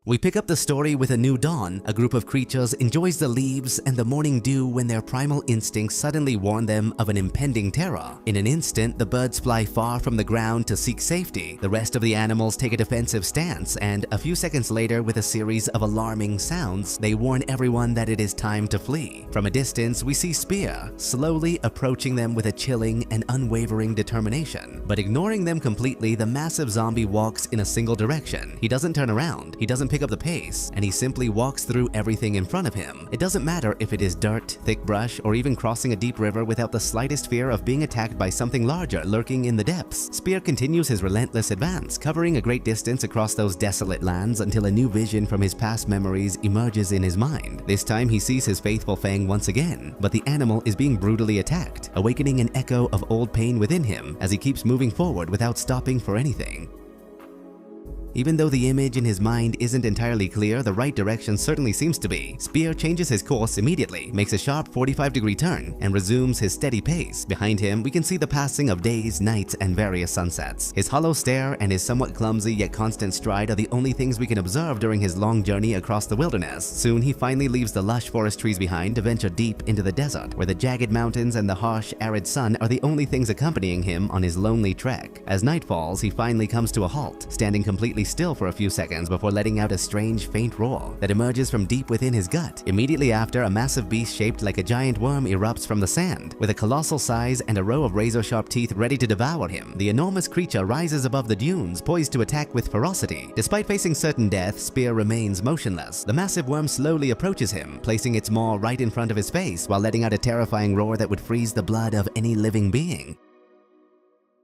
We pick up the story with a new dawn. A group of creatures enjoys the leaves and the morning dew when their primal instincts suddenly warn them of an impending terror. In an instant, the birds fly far from the ground to seek safety. The rest of the animals take a defensive stance, and a few seconds later, with a series of alarming sounds, they warn everyone that it is time to flee. From a distance, we see Spear slowly approaching them with a chilling and unwavering determination. But ignoring them completely, the massive zombie walks in a single direction. He doesn't turn around, he doesn't pick up the pace, and he simply walks through everything in front of him. It doesn't matter if it is dirt, thick brush, or even crossing a deep river without the slightest fear of being attacked by something larger lurking in the depths. Spear continues his relentless advance, covering a great distance across those desolate lands until a new vision from his past memories emerges in his mind. This time he sees his faithful Fang once again, but the animal is being brutally attacked, awakening an echo of old pain within him as he keeps moving forward without stopping for anything. Even though the image in his mind isn't entirely clear, the right direction certainly seems to be. Spear changes his course immediately, makes a sharp 45-degree turn, and resumes his steady pace. Behind him, we can see the passing of days, nights, and various sunsets. His hollow stare and his somewhat clumsy yet constant stride are the only things we can observe during his long journey across the wilderness. Soon, he finally leaves the lush forest trees behind to venture deep into the desert, where the jagged mountains and the harsh, arid sun are the only things accompanying him on his lonely trek. As night falls, he finally comes to a halt, standing completely still for a few seconds before letting out a strange, faint roar that emerges from deep within his gut. Immediately after, a massive beast shaped like a giant worm erupts from the sand. With a colossal size and a row of razor-sharp teeth ready to devour him, the enormous creature rises above the dunes, poised to attack with ferocity. Despite facing certain death, Spear remains motionless. The massive worm slowly approaches him, placing its maw right in front of his face while letting out a terrifying roar that would freeze the blood of any living being.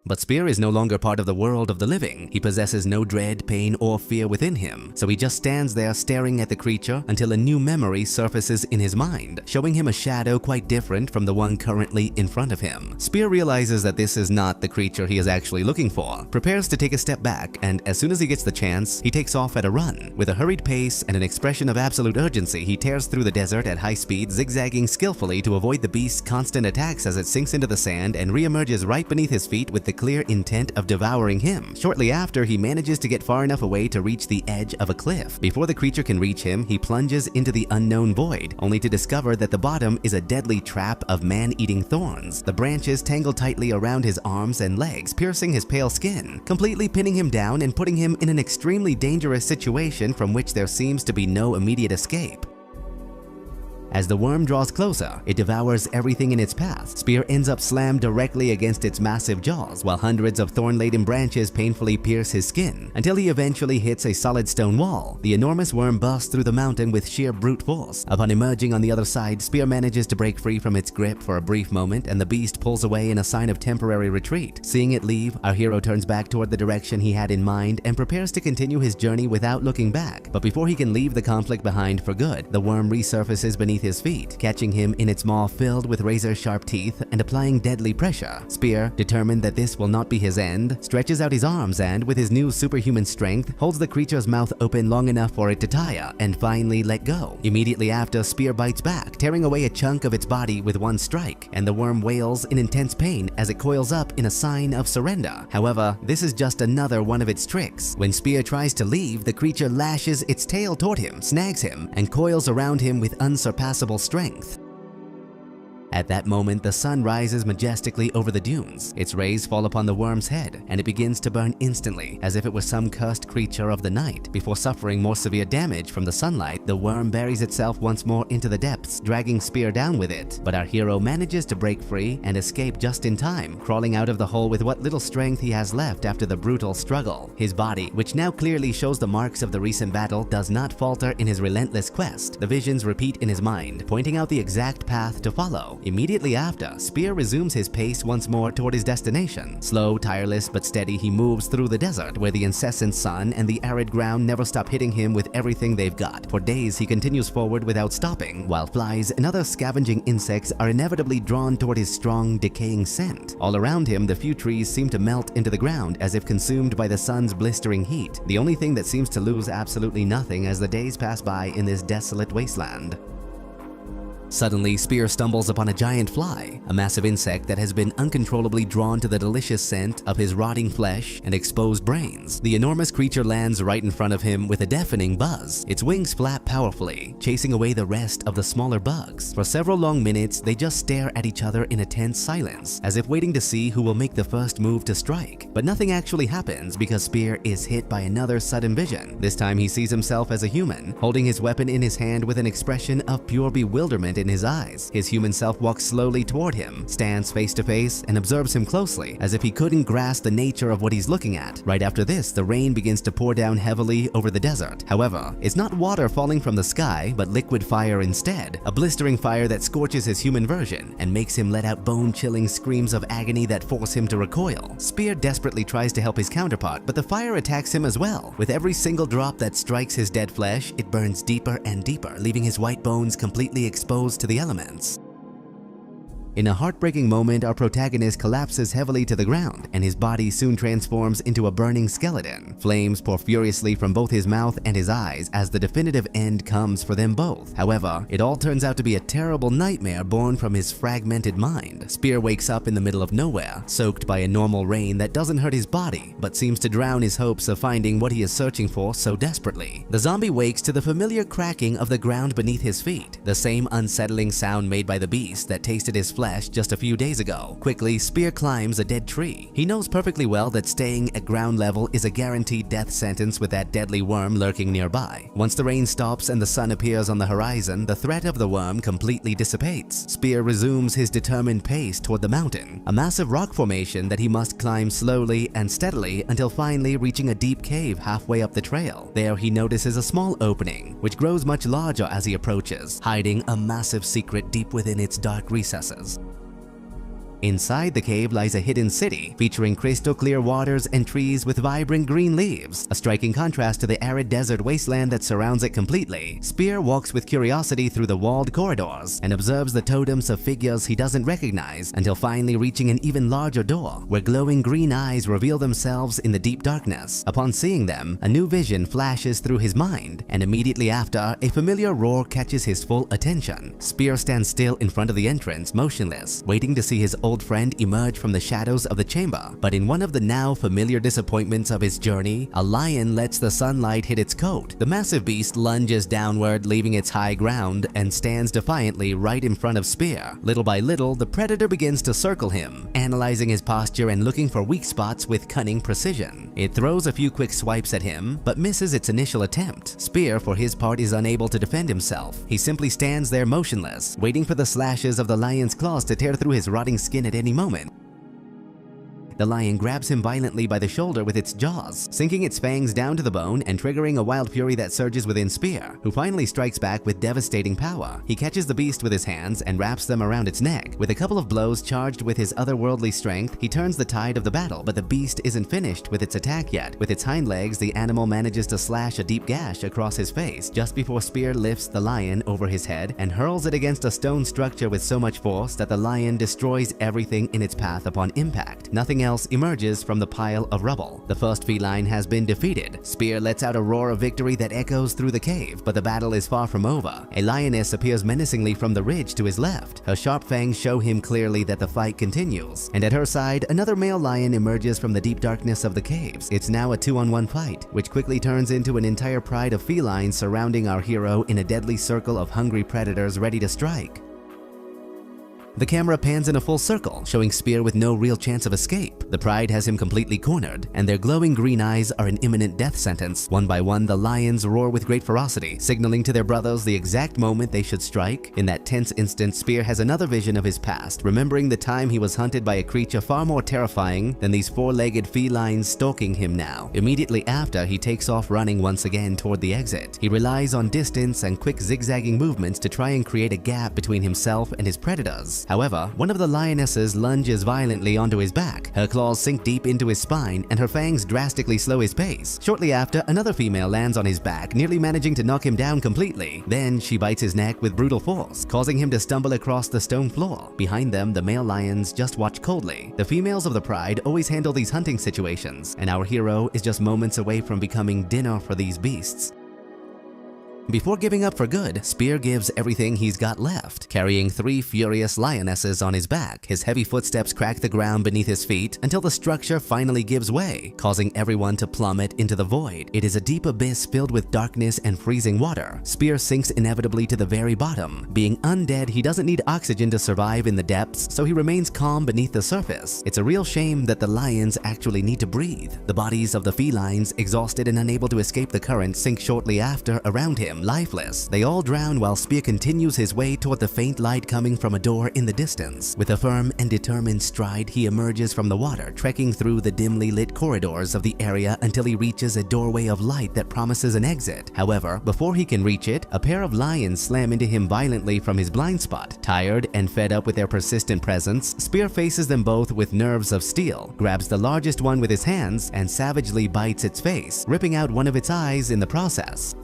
But Spear is no longer part of the world of the living. He possesses no dread, pain, or fear within him, so he just stands there staring at the creature until a new memory surfaces in his mind, showing him a shadow quite different from the one currently in front of him. Spear realizes that this is not the creature he is actually looking for, prepares to take a step back, and as soon as he gets the chance, he takes off at a run. With a hurried pace and an expression of absolute urgency, he tears through the desert at high speed, zigzagging skillfully to avoid the beast's constant attacks as it sinks into the sand and reemerges right beneath his feet with the clear intent of devouring him. Shortly after, he manages to get far enough away to reach the edge of a cliff. Before the creature can reach him, he plunges into the unknown void, only to discover that the bottom is a deadly trap of man-eating thorns. The branches tangle tightly around his arms and legs, piercing his pale skin, completely pinning him down and putting him in an extremely dangerous situation from which there seems to be no immediate escape. As the worm draws closer, it devours everything in its path. Spear ends up slammed directly against its massive jaws, while hundreds of thorn-laden branches painfully pierce his skin, until he eventually hits a solid stone wall. The enormous worm bursts through the mountain with sheer brute force. Upon emerging on the other side, Spear manages to break free from its grip for a brief moment, and the beast pulls away in a sign of temporary retreat. Seeing it leave, our hero turns back toward the direction he had in mind and prepares to continue his journey without looking back. But before he can leave the conflict behind for good, the worm resurfaces beneath his feet, catching him in its maw filled with razor-sharp teeth and applying deadly pressure. Spear, determined that this will not be his end, stretches out his arms and, with his new superhuman strength, holds the creature's mouth open long enough for it to tire and finally let go. Immediately after, Spear bites back, tearing away a chunk of its body with one strike, and the worm wails in intense pain as it coils up in a sign of surrender. However, this is just another one of its tricks. When Spear tries to leave, the creature lashes its tail toward him, snags him, and coils around him with unsurpassable strength. At that moment, the sun rises majestically over the dunes. Its rays fall upon the worm's head, and it begins to burn instantly, as if it was some cursed creature of the night. Before suffering more severe damage from the sunlight, the worm buries itself once more into the depths, dragging Spear down with it. But our hero manages to break free and escape just in time, crawling out of the hole with what little strength he has left after the brutal struggle. His body, which now clearly shows the marks of the recent battle, does not falter in his relentless quest. The visions repeat in his mind, pointing out the exact path to follow. Immediately after, Spear resumes his pace once more toward his destination. Slow, tireless, but steady, he moves through the desert, where the incessant sun and the arid ground never stop hitting him with everything they've got. For days, he continues forward without stopping, while flies and other scavenging insects are inevitably drawn toward his strong, decaying scent. All around him, the few trees seem to melt into the ground as if consumed by the sun's blistering heat, the only thing that seems to lose absolutely nothing as the days pass by in this desolate wasteland. Suddenly, Spear stumbles upon a giant fly, a massive insect that has been uncontrollably drawn to the delicious scent of his rotting flesh and exposed brains. The enormous creature lands right in front of him with a deafening buzz. Its wings flap powerfully, chasing away the rest of the smaller bugs. For several long minutes, they just stare at each other in a tense silence, as if waiting to see who will make the first move to strike. But nothing actually happens because Spear is hit by another sudden vision. This time he sees himself as a human, holding his weapon in his hand with an expression of pure bewilderment in his eyes. His human self walks slowly toward him, stands face to face, and observes him closely, as if he couldn't grasp the nature of what he's looking at. Right after this, the rain begins to pour down heavily over the desert. However, it's not water falling from the sky, but liquid fire instead, a blistering fire that scorches his human version and makes him let out bone-chilling screams of agony that force him to recoil. Spear desperately tries to help his counterpart, but the fire attacks him as well. With every single drop that strikes his dead flesh, it burns deeper and deeper, leaving his white bones completely exposed to the elements. In a heartbreaking moment, our protagonist collapses heavily to the ground, and his body soon transforms into a burning skeleton. Flames pour furiously from both his mouth and his eyes as the definitive end comes for them both. However, it all turns out to be a terrible nightmare born from his fragmented mind. Spear wakes up in the middle of nowhere, soaked by a normal rain that doesn't hurt his body, but seems to drown his hopes of finding what he is searching for so desperately. The zombie wakes to the familiar cracking of the ground beneath his feet, the same unsettling sound made by the beast that tasted his flesh just a few days ago. Quickly, Spear climbs a dead tree. He knows perfectly well that staying at ground level is a guaranteed death sentence with that deadly worm lurking nearby. Once the rain stops and the sun appears on the horizon, the threat of the worm completely dissipates. Spear resumes his determined pace toward the mountain, a massive rock formation that he must climb slowly and steadily until finally reaching a deep cave halfway up the trail. There he notices a small opening, which grows much larger as he approaches, hiding a massive secret deep within its dark recesses. Inside the cave lies a hidden city, featuring crystal clear waters and trees with vibrant green leaves, a striking contrast to the arid desert wasteland that surrounds it completely. Spear walks with curiosity through the walled corridors and observes the totems of figures he doesn't recognize until finally reaching an even larger door, where glowing green eyes reveal themselves in the deep darkness. Upon seeing them, a new vision flashes through his mind, and immediately after, a familiar roar catches his full attention. Spear stands still in front of the entrance, motionless, waiting to see his old friend emerge from the shadows of the chamber. But in one of the now familiar disappointments of his journey, a lion lets the sunlight hit its coat. The massive beast lunges downward, leaving its high ground, and stands defiantly right in front of Spear. Little by little, the predator begins to circle him, analyzing his posture and looking for weak spots with cunning precision. It throws a few quick swipes at him, but misses its initial attempt. Spear, for his part, is unable to defend himself. He simply stands there motionless, waiting for the slashes of the lion's claws to tear through his rotting skin at any moment. The lion grabs him violently by the shoulder with its jaws, sinking its fangs down to the bone and triggering a wild fury that surges within Spear, who finally strikes back with devastating power. He catches the beast with his hands and wraps them around its neck. With a couple of blows charged with his otherworldly strength, he turns the tide of the battle, but the beast isn't finished with its attack yet. With its hind legs, the animal manages to slash a deep gash across his face just before Spear lifts the lion over his head and hurls it against a stone structure with so much force that the lion destroys everything in its path upon impact. Nothing else emerges from the pile of rubble. The first feline has been defeated. Spear lets out a roar of victory that echoes through the cave, but the battle is far from over. A lioness appears menacingly from the ridge to his left. Her sharp fangs show him clearly that the fight continues, and at her side, another male lion emerges from the deep darkness of the caves. It's now a 2-on-1 fight, which quickly turns into an entire pride of felines surrounding our hero in a deadly circle of hungry predators ready to strike. The camera pans in a full circle, showing Spear with no real chance of escape. The pride has him completely cornered, and their glowing green eyes are an imminent death sentence. One by one, the lions roar with great ferocity, signaling to their brothers the exact moment they should strike. In that tense instant, Spear has another vision of his past, remembering the time he was hunted by a creature far more terrifying than these four-legged felines stalking him now. Immediately after, he takes off running once again toward the exit. He relies on distance and quick zigzagging movements to try and create a gap between himself and his predators. However, one of the lionesses lunges violently onto his back. Her claws sink deep into his spine, and her fangs drastically slow his pace. Shortly after, another female lands on his back, nearly managing to knock him down completely. Then she bites his neck with brutal force, causing him to stumble across the stone floor. Behind them, the male lions just watch coldly. The females of the pride always handle these hunting situations, and our hero is just moments away from becoming dinner for these beasts. Before giving up for good, Spear gives everything he's got left, carrying 3 furious lionesses on his back. His heavy footsteps crack the ground beneath his feet until the structure finally gives way, causing everyone to plummet into the void. It is a deep abyss filled with darkness and freezing water. Spear sinks inevitably to the very bottom. Being undead, he doesn't need oxygen to survive in the depths, so he remains calm beneath the surface. It's a real shame that the lions actually need to breathe. The bodies of the felines, exhausted and unable to escape the current, sink shortly after around him, lifeless. They all drown while Spear continues his way toward the faint light coming from a door in the distance. With a firm and determined stride, he emerges from the water, trekking through the dimly lit corridors of the area until he reaches a doorway of light that promises an exit. However, before he can reach it, a pair of lions slam into him violently from his blind spot. Tired and fed up with their persistent presence, Spear faces them both with nerves of steel, grabs the largest one with his hands, and savagely bites its face, ripping out one of its eyes in the process.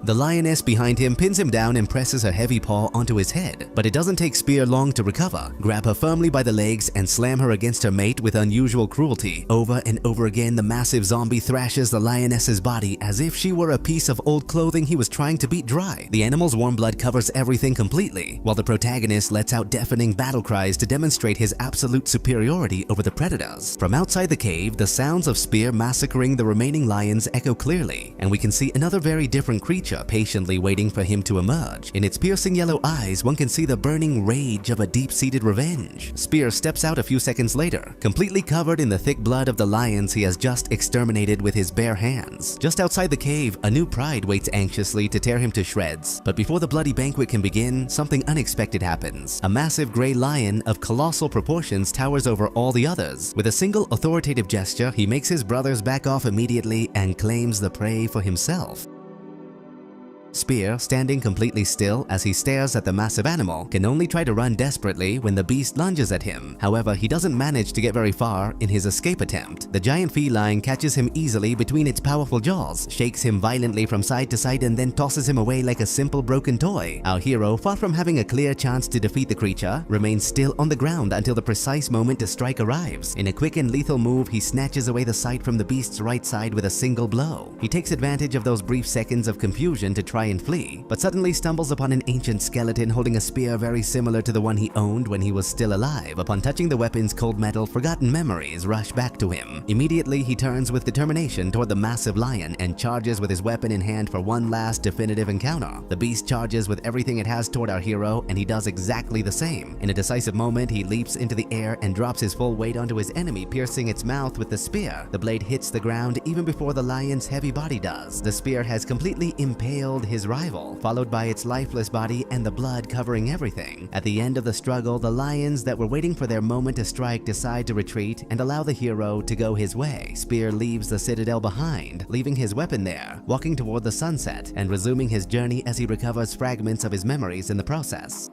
The lioness behind him pins him down and presses her heavy paw onto his head, but it doesn't take Spear long to recover, grab her firmly by the legs, and slam her against her mate with unusual cruelty. Over and over again, the massive zombie thrashes the lioness's body as if she were a piece of old clothing he was trying to beat dry. The animal's warm blood covers everything completely, while the protagonist lets out deafening battle cries to demonstrate his absolute superiority over the predators. From outside the cave, the sounds of Spear massacring the remaining lions echo clearly, and we can see another very different creature patiently waiting for him to emerge. In its piercing yellow eyes, one can see the burning rage of a deep-seated revenge. Spear steps out a few seconds later, completely covered in the thick blood of the lions he has just exterminated with his bare hands. Just outside the cave, a new pride waits anxiously to tear him to shreds. But before the bloody banquet can begin, something unexpected happens. A massive gray lion of colossal proportions towers over all the others. With a single authoritative gesture, he makes his brothers back off immediately and claims the prey for himself. Spear, standing completely still as he stares at the massive animal, can only try to run desperately when the beast lunges at him. However, he doesn't manage to get very far in his escape attempt. The giant feline catches him easily between its powerful jaws, shakes him violently from side to side, and then tosses him away like a simple broken toy. Our hero, far from having a clear chance to defeat the creature, remains still on the ground until the precise moment to strike arrives. In a quick and lethal move, he snatches away the sight from the beast's right side with a single blow. He takes advantage of those brief seconds of confusion to try and flee, but suddenly stumbles upon an ancient skeleton holding a spear very similar to the one he owned when he was still alive. Upon touching the weapon's cold metal, forgotten memories rush back to him. Immediately, he turns with determination toward the massive lion and charges with his weapon in hand for one last definitive encounter. The beast charges with everything it has toward our hero, and he does exactly the same. In a decisive moment, he leaps into the air and drops his full weight onto his enemy, piercing its mouth with the spear. The blade hits the ground even before the lion's heavy body does. The spear has completely impaled his rival, followed by its lifeless body and the blood covering everything. At the end of the struggle, the lions that were waiting for their moment to strike decide to retreat and allow the hero to go his way. Spear leaves the citadel behind, leaving his weapon there, walking toward the sunset and resuming his journey as he recovers fragments of his memories in the process.